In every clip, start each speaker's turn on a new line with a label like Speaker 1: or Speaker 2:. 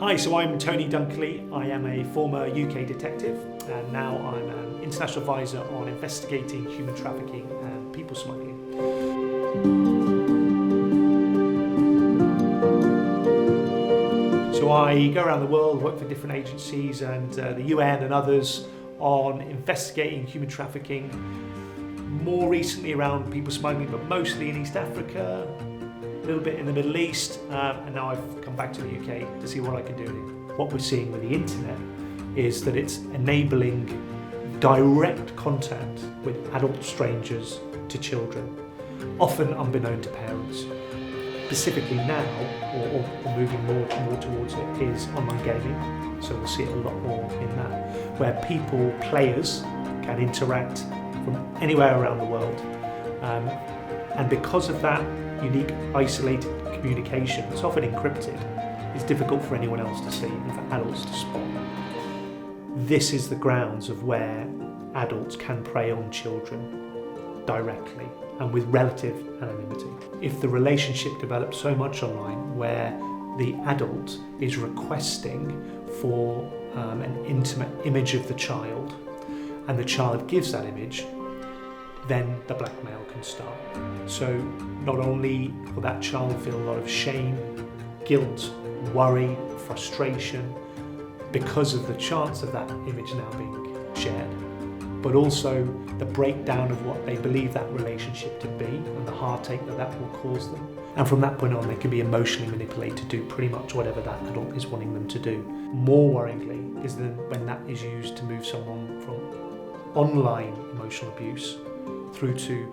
Speaker 1: Hi, so I'm Tony Dunkley. I am a former UK detective and now I'm an international advisor on investigating human trafficking and people smuggling. So I go around the world, work for different agencies and the UN and others on investigating human trafficking, more recently around people smuggling, but mostly in East Africa, a little bit in the Middle East, and now I've come back to the UK to see what I can do with it. What we're seeing with the internet is that it's enabling direct contact with adult strangers to children, often unbeknown to parents. Specifically now, or moving more towards it, is online gaming. So we'll see it a lot more in that, where people, players, can interact from anywhere around the world. And because of that unique, isolated communication that's often encrypted, it's difficult for anyone else to see and for adults to spot. This is the grounds of where adults can prey on children directly and with relative anonymity. If the relationship develops so much online where the adult is requesting for an intimate image of the child and the child gives that image, then the blackmail can start. So not only will that child feel a lot of shame, guilt, worry, frustration because of the chance of that image now being shared, but also the breakdown of what they believe that relationship to be and the heartache that will cause them. And from that point on, they can be emotionally manipulated to do pretty much whatever that adult is wanting them to do. More worryingly is when that is used to move someone from online emotional abuse through to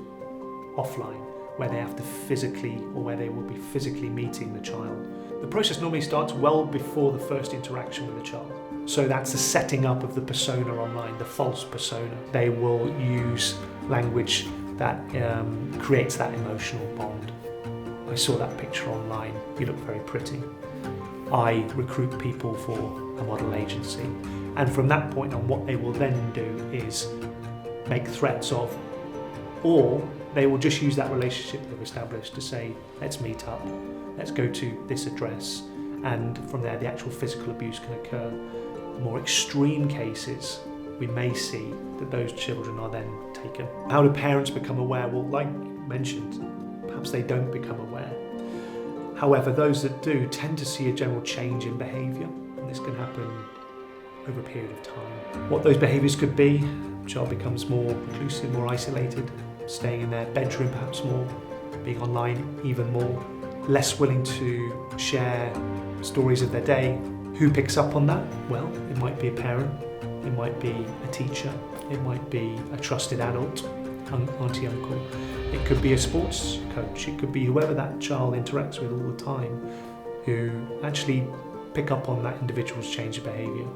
Speaker 1: offline, where they have to physically, or where they will be physically meeting the child. The process normally starts well before the first interaction with the child. So that's the setting up of the persona online, the false persona. They will use language that creates that emotional bond. I saw that picture online, you look very pretty. I recruit people for a model agency. And from that point on, what they will then do is make threats of, or they will just use that relationship they've established to say, let's meet up, let's go to this address. And from there, the actual physical abuse can occur. More extreme cases, we may see that those children are then taken. How do parents become aware? Well, like mentioned, perhaps they don't become aware. However, those that do tend to see a general change in behaviour, and this can happen over a period of time. What those behaviours could be: the child becomes more reclusive, more isolated, staying in their bedroom perhaps more, being online even more, less willing to share stories of their day. Who picks up on that? Well, it might be a parent, it might be a teacher, it might be a trusted adult, auntie, uncle. It could be a sports coach, it could be whoever that child interacts with all the time who actually pick up on that individual's change of behaviour.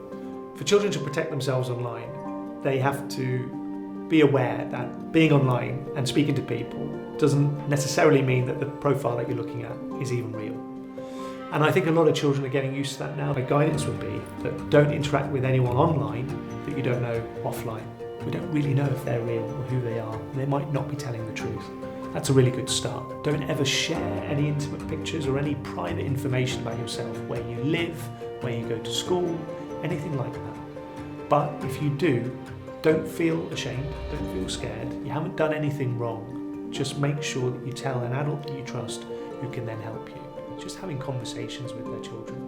Speaker 1: For children to protect themselves online, they have to be aware that being online and speaking to people doesn't necessarily mean that the profile that you're looking at is even real. And I think a lot of children are getting used to that now. My guidance would be that don't interact with anyone online that you don't know offline. We don't really know if they're real or who they are. They might not be telling the truth. That's a really good start. Don't ever share any intimate pictures or any private information about yourself, where you live, where you go to school, anything like that. But if you do, don't feel ashamed, don't feel scared. You haven't done anything wrong. Just make sure that you tell an adult that you trust who can then help you. Just having conversations with their children,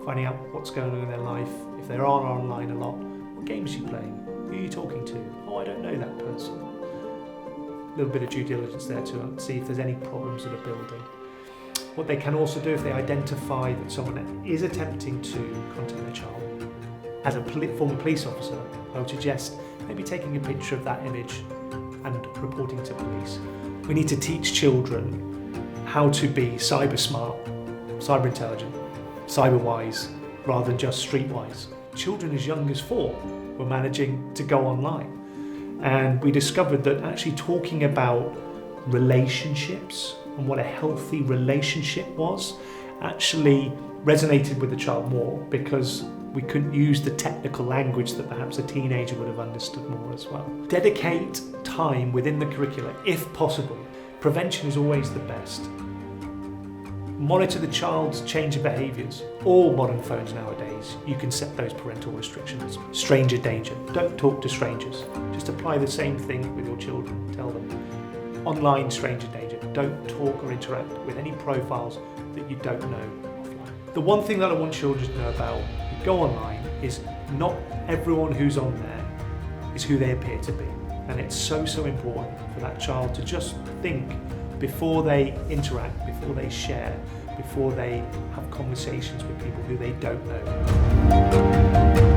Speaker 1: finding out what's going on in their life, if they are online a lot, what games are you playing, who are you talking to, oh, I don't know that person. A little bit of due diligence there to see if there's any problems that are building. What they can also do if they identify that someone is attempting to contact their child, as a former police officer, I would suggest maybe taking a picture of that image and reporting to police. We need to teach children how to be cyber smart, cyber intelligent, cyber wise, rather than just streetwise. Children as young as 4 were managing to go online. And we discovered that actually talking about relationships and what a healthy relationship was actually resonated with the child more, because we couldn't use the technical language that perhaps a teenager would have understood more as well. Dedicate time within the curricula, if possible. Prevention is always the best. Monitor the child's change of behaviours. All modern phones nowadays, you can set those parental restrictions. Stranger danger. Don't talk to strangers. Just apply the same thing with your children. Tell them. Online stranger danger. Don't talk or interact with any profiles that you don't know offline. The one thing that I want children to know about who go online is not everyone who's on there is who they appear to be. And it's so important for that child to just think before they interact, before they share, before they have conversations with people who they don't know.